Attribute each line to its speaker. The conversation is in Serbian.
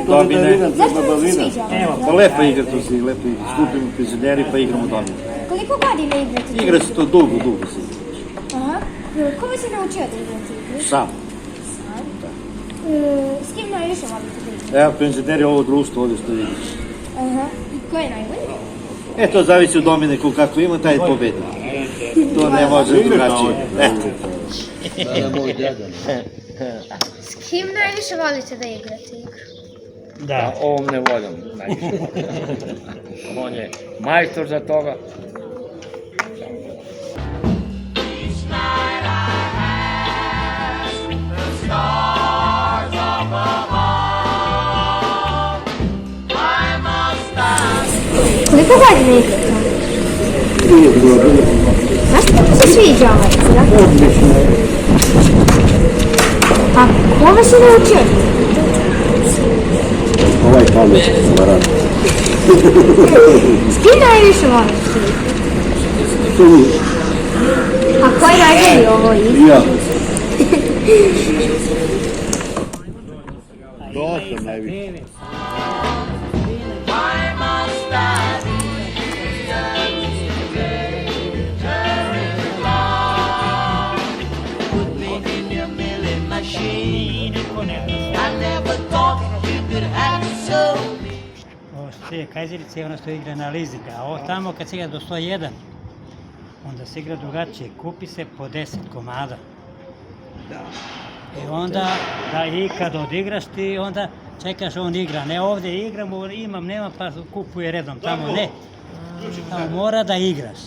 Speaker 1: domine.
Speaker 2: Zašto vam se sviđa?
Speaker 1: Pa lepa igra to si, lepa igra. Skupimo penzioneri pa igramo domine.
Speaker 2: Koliko godina igrate?
Speaker 1: Igra se to dugo se igra.
Speaker 2: Aha. Ko vas je naučio da igrate igru?
Speaker 1: Sam.
Speaker 2: S kim najviše volite da igrate?
Speaker 1: Evo penzioneri ovo društvo ovdje što vidiš.
Speaker 2: Aha. I ko je najbolji?
Speaker 1: To zavisi od domine kako ima, taj pobedi. To ne može drugačije.
Speaker 2: S kim najviše volite da igrate igru?
Speaker 3: Da, ovom ne volim najviše. On je majstor za toga.
Speaker 2: Koliko godina igrate?
Speaker 1: 3 godine.
Speaker 2: Zašto vam se sviđa ova igra? A ko vas je naučio?
Speaker 1: Ovaj pamet, varan.
Speaker 2: S kim najviše volite? A ko je najbolji u ovoj igri?
Speaker 1: Ja. To sam najviše.
Speaker 4: Te kajzerice ono što igra na lizika, a ovo tamo kad se igra do 101, onda se igra drugačije, kupi se po 10 komada. I onda, i kad odigraš ti, onda čekaš on igra, ne ovdje igram, imam, nemam, pa kupuje redom, tamo ne. Tamo mora da igraš.